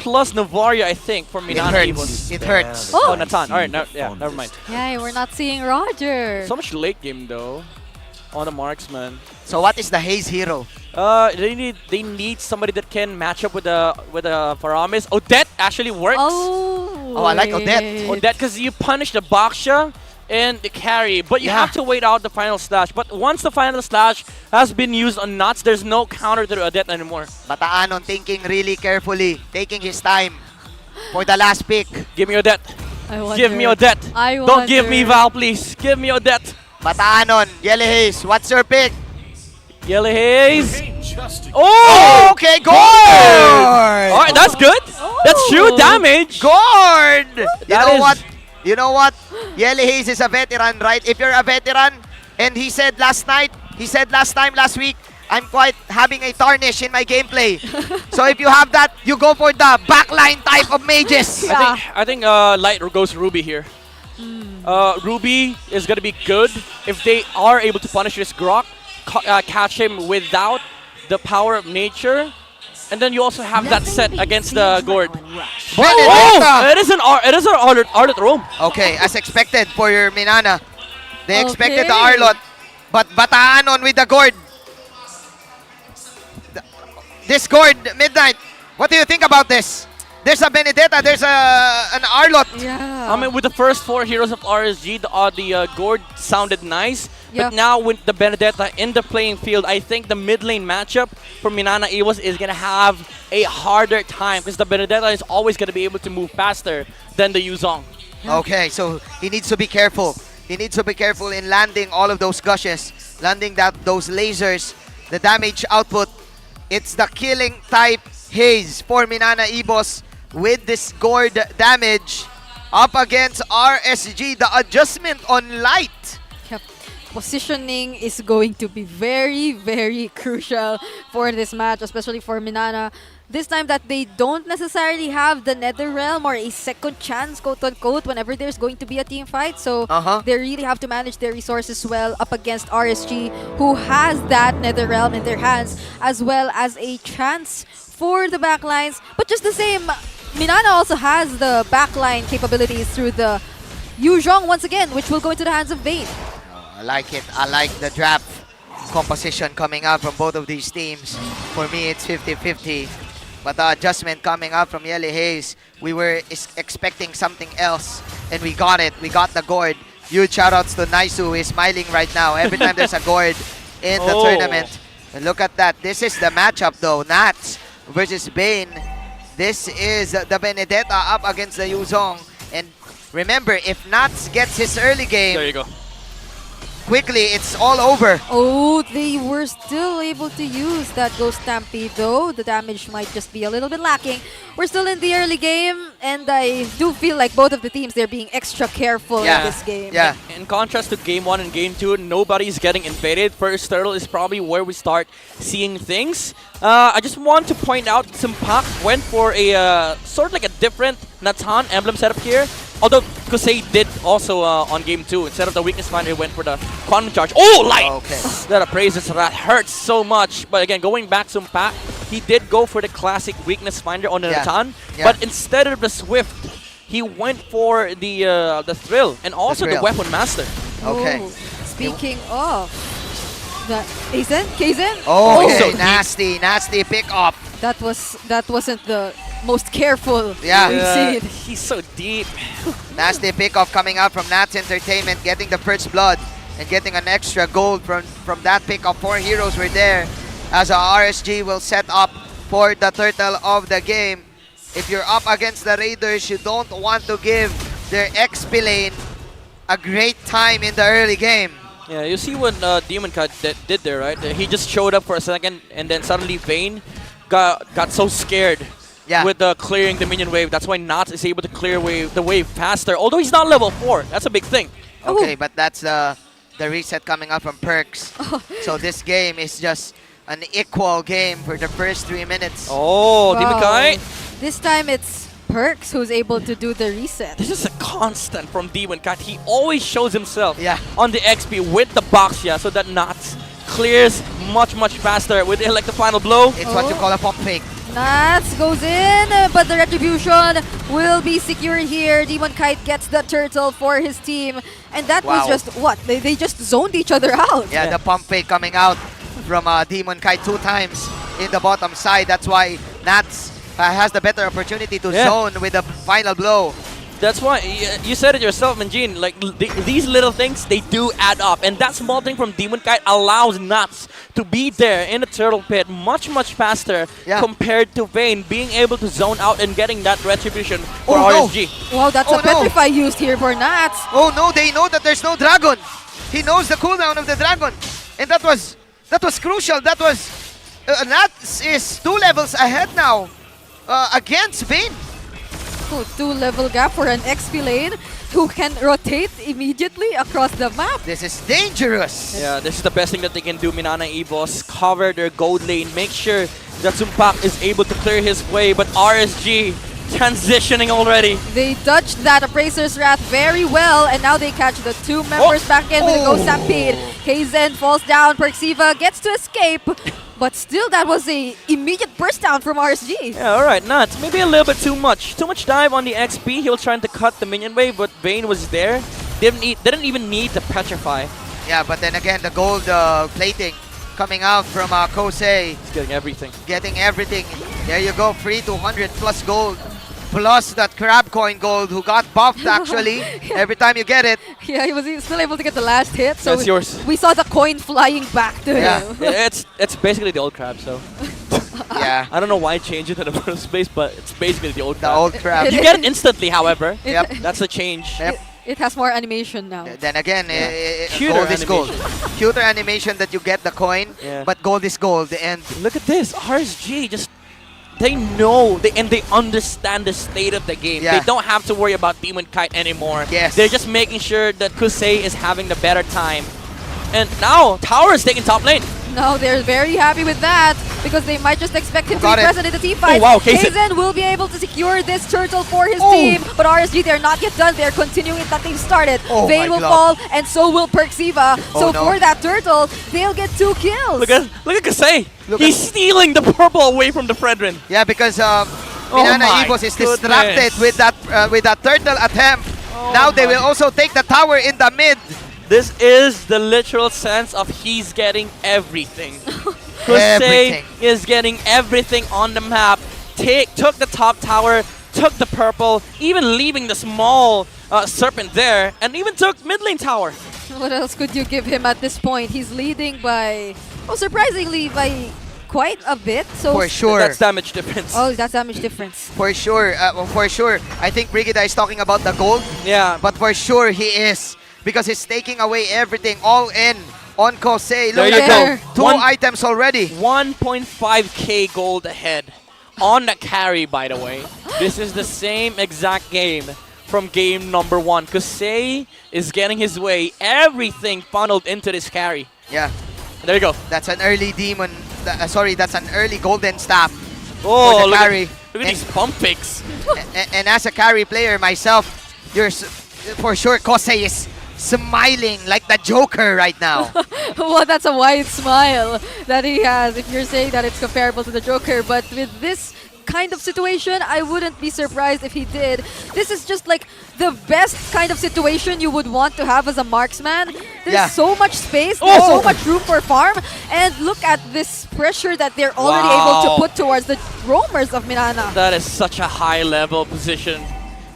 plus Navaria, I think, for MINANA EVOS. It hurts. Oh, Nathan. Alright, never mind. Yeah, we're not seeing Roger. So much late game though on the marksman. So what is the Haze hero? They need somebody that can match up with the Faramis. Odette actually works. Oh, I like Odette. Odette, because you punish the Baksha and the carry, but you have to wait out the final slash. But once the final slash has been used on Nuts, there's no counter to Odette anymore. Bataanon thinking really carefully, taking his time for the last pick. Give me Odette. Give me Odette. Don't give me Val, please. Give me Odette. Bataanon, Yellow Haze, what's your pick? Yellow Haze. Oh! Okay, Gord! Alright, that's good. That's true damage. Gord! You know what? Yellow Haze is a veteran, right? If you're a veteran, and he said last week, I'm quite having a tarnish in my gameplay. So if you have that, you go for the backline type of mages. Yeah. I think Light goes Ruby here. Ruby is gonna be good if they are able to punish this Grok, catch him without the power of nature, and then you also have that set against the Gord. It is an Arlot roam. Okay, as expected for your Minana. They expected the Arlot, but Bataanon with the Gord. This Gord, Midnight, what do you think about this? There's a Benedetta, there's an Arlot. Yeah. I mean, with the first 4 heroes of RSG, the Gord sounded nice. Yeah. But now with the Benedetta in the playing field, I think the mid lane matchup for MINANA EVOS is going to have a harder time because the Benedetta is always going to be able to move faster than the Yuzong. Okay, so he needs to be careful. He needs to be careful in landing all of those gushes, landing those lasers, the damage output. It's the killing type Haze for MINANA EVOS with this Gord damage up against RSG. The adjustment on Light. Yep. Positioning is going to be very, very crucial for this match, especially for MINANA. This time that they don't necessarily have the Nether Realm or a second chance, quote-unquote, whenever there's going to be a team fight. So they really have to manage their resources well up against RSG, who has that Nether Realm in their hands, as well as a chance for the backlines. But just the same, MINANA also has the backline capabilities through the Yuzhong once again, which will go into the hands of Vayne. I like it. I like the draft composition coming out from both of these teams. For me, it's 50-50. But the adjustment coming out from Yellow Haze, we were expecting something else, and we got it. We got the Gord. Huge shoutouts to Naisu, who is smiling right now every time there's a Gord in the tournament. And look at that. This is the matchup, though. Nats versus Bane. This is the Benedetta up against the Yuzong. And remember, if Nats gets his early game, there you go. Quickly, it's all over. Oh, they were still able to use that Ghost Stampede though. The damage might just be a little bit lacking. We're still in the early game, and I do feel like both of the teams, they're being extra careful in this game. Yeah. In contrast to Game 1 and Game 2, nobody's getting invaded. First turtle is probably where we start seeing things. I just want to point out Simpak went for a sort of like a different Natan emblem setup here. Although Kusei did also on Game 2, instead of the weakness finder, he went for the quantum charge. Oh, Light! Okay. That appraises, that hurts so much. But again, going back to Simpak, he did go for the classic weakness finder on the Natan. But instead of the Swift, he went for the Thrill and also the Weapon Master. Okay. Oh, speaking of the Kaizen? Oh, so okay. Nasty pick up. That wasn't the most careful we've seen. He's so deep. Nasty pick-off coming out from Nats Entertainment, getting the first blood and getting an extra gold from that pick-off. 4 heroes were there as RSG will set up for the turtle of the game. If you're up against the Raiders, you don't want to give their XP lane a great time in the early game. Yeah, you see what Demon Cut did there, right? He just showed up for a second and then suddenly Vayne got so scared. With clearing the minion wave. That's why Nats is able to clear the wave faster. Although he's not level 4. That's a big thing. Okay, but that's the reset coming out from Perks. So this game is just an equal game for the first 3 minutes. Oh, Demon Kai. This time it's Perks who's able to do the reset. This is a constant from Demon Cat. He always shows himself on the XP with the box, so that Nats clears much faster with like the final blow. It's what you call a pump fake. Nats goes in, but the retribution will be secured here. Demon Kite gets the turtle for his team. And that was Wow. just what? They just zoned each other out. Yeah, the pump fake coming out from Demon Kite 2 times in the bottom side. That's why Nats has the better opportunity to zone with the final blow. That's why you said it yourself, Manjin. Like these little things, they do add up, and that small thing from Demon Kite allows Nuts to be there in the turtle pit much faster compared to Vayne being able to zone out and getting that retribution for RSG. Wow, that's a Petrify used here for Nats. Oh no, they know that there's no dragon. He knows the cooldown of the dragon, and that was crucial. That was Nats is 2 levels ahead now against Vayne. 2-level gap for an XP lane who can rotate immediately across the map. This is dangerous. Yeah, this is the best thing that they can do. MINANA EVOS cover their gold lane, make sure that Sumpak is able to clear his way, but RSG transitioning already. They dodged that Appraiser's Wrath very well, and now they catch the 2 members back in with a Ghost Stampede. Kaizen falls down, Perxiva gets to escape, but still that was a immediate burst down from RSG. Yeah, alright, Nuts. Maybe a little bit too much. Too much dive on the XP. He was trying to cut the minion wave, but Vayne was there. Didn't even need to petrify. Yeah, but then again, the gold plating coming out from Kosei. He's getting everything. Getting everything. There you go, free 200 plus gold. Plus that crab coin gold who got buffed actually every time you get it. Yeah, he was still able to get the last hit. So That's yours. We saw the coin flying back to him. It's basically the old crab, so. Yeah. I don't know why change it to the first space, but it's basically the old crab. The old crab. You get it instantly, however. Yep. That's the change. Yep. It has more animation now. Then again, Cuter gold is gold. animation. Cuter animation that you get the coin, but gold is gold. And Look at this, RSG just. They know, they understand the state of the game. Yeah. They don't have to worry about Demon Kite anymore. Yes. They're just making sure that Kusei is having the better time. And now, Tower is taking top lane. No, they're very happy with that because they might just expect him to Got be it. present in the team fight. Oh, wow, Kaizen. Kaizen will be able to secure this turtle for his team, but RSG, they're not yet done. They're continuing that they've started. Oh Vayne my will God. fall, and so will Perxiva. So no. for that turtle, they'll get 2 kills. Look at Kusei. Look He's stealing the purple away from the Fredrin. yeah, because MINANA my EVOS is goodness. distracted with that turtle attempt. Now they will also take the tower in the mid. This is the literal sense of he's getting everything. Kusei Everything. is getting everything on the map. Took the top tower, took the purple, even leaving the small serpent there, and even took mid lane tower. What else could you give him at this point? He's leading by, surprisingly, by quite a bit. So For sure. That's damage difference. Oh, that's damage difference. For sure. For sure. I think Brigida is talking about the gold, Yeah, but for sure he is. Because he's taking away everything all in on Kosei. There Look you at go. that. 2 One- items already. 1.5k gold ahead on the carry, by the way. This is the same exact game from game number 1. Kusei is getting his way. Everything funneled into this carry. Yeah. There you go. That's an early demon. Sorry, that's an early golden staff Oh, for the look carry. at these pump fakes. And as a carry player myself, for sure Kosei is smiling like the Joker right now. Well, that's a wide smile that he has if you're saying that it's comparable to the Joker. But with this kind of situation, I wouldn't be surprised if he did. This is just like the best kind of situation you would want to have as a marksman. There's so much space, there's so much room for farm, and look at this pressure that they're already able to put towards the roamers of MINANA. That is such a high level position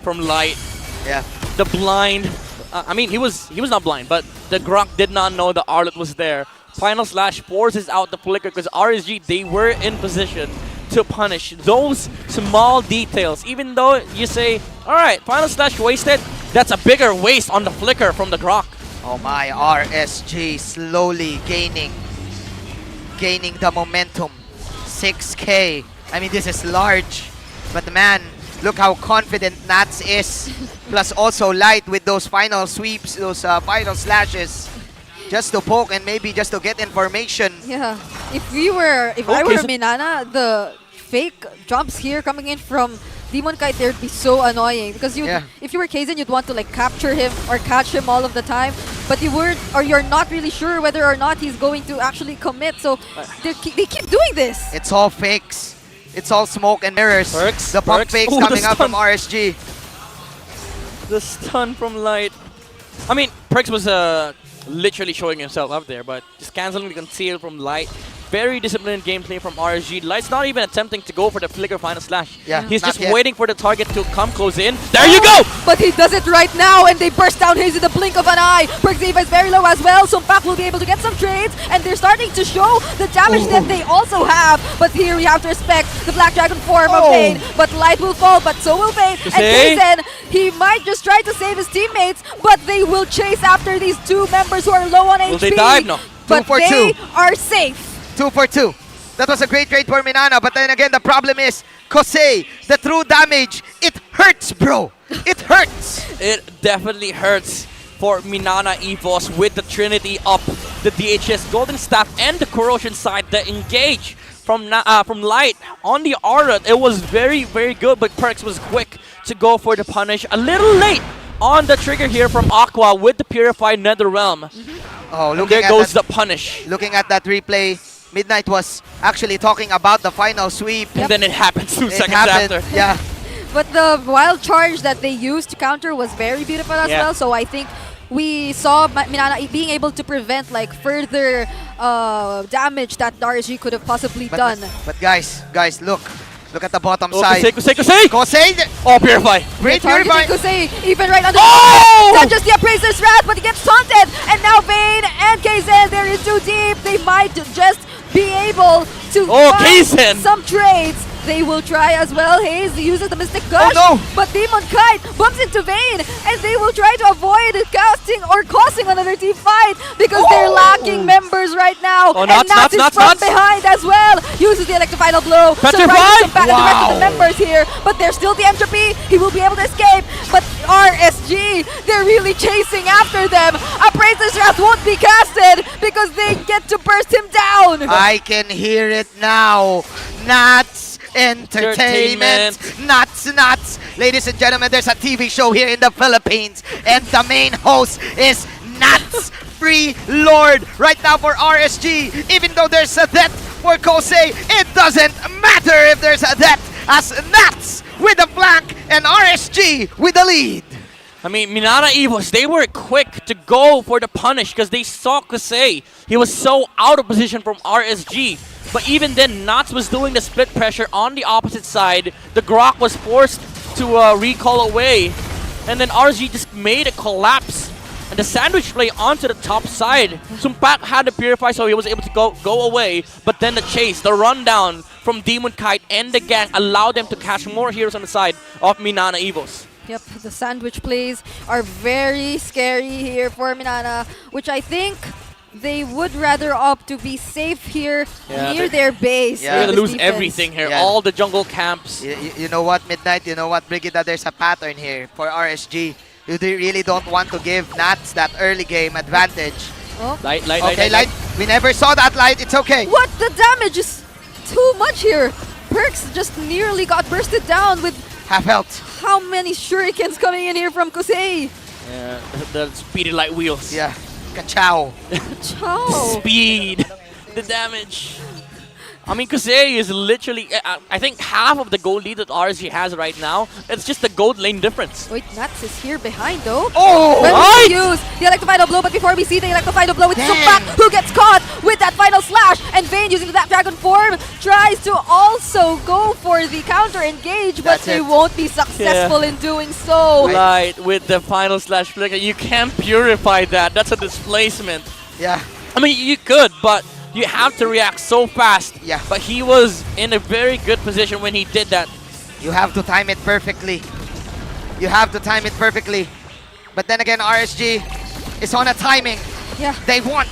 from Light. Yeah. The blind, I mean, he was not blind, but the Grok did not know the Arlet was there. Final Slash forces out the flicker because RSG, they were in position to punish those small details. Even though you say, all right, Final Slash wasted, that's a bigger waste on the flicker from the Grok. Oh my, RSG slowly gaining the momentum. 6k. I mean, this is large. But man, look how confident Nats is. Plus also Light with those final sweeps, those final slashes. Just to poke and maybe just to get information. Yeah, if I were MINANA, the fake jumps here coming in from Demon Kite, they'd be so annoying because if you were Kaizen, you'd want to like capture him or catch him all of the time, but you're not really sure whether or not he's going to actually commit. So they keep doing this. It's all fakes. It's all smoke and mirrors. Perks, The pump Perks. fakes Ooh, the coming up from stun. RSG. The stun from Light. I mean, Perks was literally showing himself up there, but just canceling the conceal from Light. Very disciplined gameplay from RSG. Light's not even attempting to go for the flicker final slash. Yeah, He's not just yet. waiting for the target to come close in. There you go! But he does it right now, and they burst down Haze in the blink of an eye. Perxiva is very low as well, so Pak will be able to get some trades, and they're starting to show the damage that they also have. But here we have to respect the Black Dragon form of Vayne. But Light will fall, but so will Vayne. And Say. Kaizen, he might just try to save his teammates, but they will chase after these two members who are low on HP. Will they dive? No. But 2 for they 2. are safe. 2 for 2. That was a great trade for MINANA, but then again, the problem is, Kosei, the true damage, it hurts, bro. It hurts. It definitely hurts for MINANA EVOS with the Trinity up, the DHS Golden Staff, and the Corrosion side. The engage from Light on the aura, it was very, very good, but Perks was quick to go for the punish. A little late on the trigger here from Aqua with the Purified Netherrealm. Oh, And looking there at goes that, the punish. looking at that replay, Midnight was actually talking about the final sweep. And then it happens 2 It seconds happened. after. Yeah. But the wild charge that they used to counter was very beautiful as Yeah. well. So I think we saw MINANA being able to prevent like further damage that RSG could have possibly done. But guys, look at the bottom Oh, side. Kusei! Kosei, Oh, Purify! great Targeting purify. Kusei, even right under Oh! not just the Appraiser's Wrath, but he gets taunted. And now Vayne and Kaizen, they're in too deep. They might just be able to Oh, find Kaizen! some trades. They will try as well. Haze uses the Mystic Gush, no! but Demon Kite bumps into Vayne, and they will try to avoid casting or causing another team fight because they're lacking members right now. Oh, and Nuts, Nuts is Nuts, from Nuts. behind as well. Uses the Electrified blow. Petrified? Surprises him back at the rest of the Wow. members here, but there's still the entropy. He will be able to escape, but RSG, they're really chasing after them. Appraiser's Wrath won't be casted because they get to burst him down. I can hear it now. Nuts Entertainment. Nuts. Ladies and gentlemen, there's a TV show here in the Philippines, and the main host is Nuts Free Lord right now for RSG. Even though there's a death for Kosei, it doesn't matter if there's a death, as Nuts with the flank and RSG with the lead. I mean, MINANA EVOS, they were quick to go for the punish because they saw Kusei. He was so out of position from RSG. But even then, Nuts was doing the split pressure on the opposite side. The Grok was forced to recall away. And then RSG just made a collapse. And the sandwich play onto the top side. Sumpak had to purify, so he was able to go away. But then the chase, the rundown from Demon Kite and the gang allowed them to catch more heroes on the side of MINANA EVOS. Yep, the sandwich plays are very scary here for MINANA, which I think they would rather opt to be safe here near their base. Yeah. They're with gonna this lose defense. everything here. Yeah. All the jungle camps. You know what, Midnight? You know what, Brigida? There's a pattern here for RSG. You really don't want to give Nats that early game advantage. Oh. Light. Okay, Light. We never saw that, Light. It's okay. What? The damage is too much here. Perks just nearly got bursted down with Half health. how many shurikens coming in here from Kosei. Yeah, the speedy light wheels. Yeah. Kachow. Chow. Speed. The damage. I mean, Kusei is literally, I think half of the gold lead that RSG has right now. It's just the gold lane difference. Wait, Nats is here behind though. Oh! When right! we use the Electrified blow, but before we see the Electrified blow, it's Damn. Sumpak who gets caught with that final slash, and Vayne using that dragon form tries to also go for the counter engage, but That's they it. won't be successful in doing so. Light with the final slash flicker. You can't purify that. That's a displacement. Yeah. I mean, you could, but you have to react so fast. Yeah. But he was in a very good position when he did that. You have to time it perfectly. You have to time it perfectly. But then again, RSG is on a timing. Yeah, They want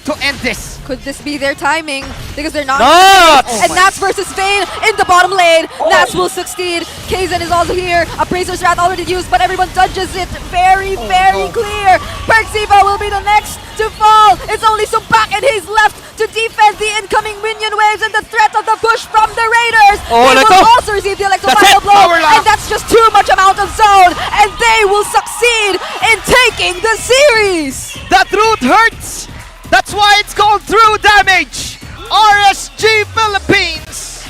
to end this. could this be their timing? Because they're not. Nuts! And Nats versus Vayne in the bottom lane. Nats will succeed. Kaizen is also here. Appraiser's Wrath already used, but everyone dodges it very no. clear. Perxiva will be the next to fall. It's only Sumpak and he's left to defend the incoming minion waves and the threat of the push from the Raiders. Oh, they let's will go. also receive the That's electrified it. blow, Power lock. and that's just too much amount of zone, and they will succeed in taking the series. That root hurts. That's why it's called through damage. RSG Philippines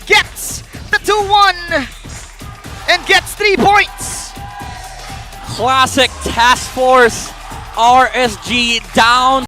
gets 2-1 and gets 3 points. Classic Task Force. RSG down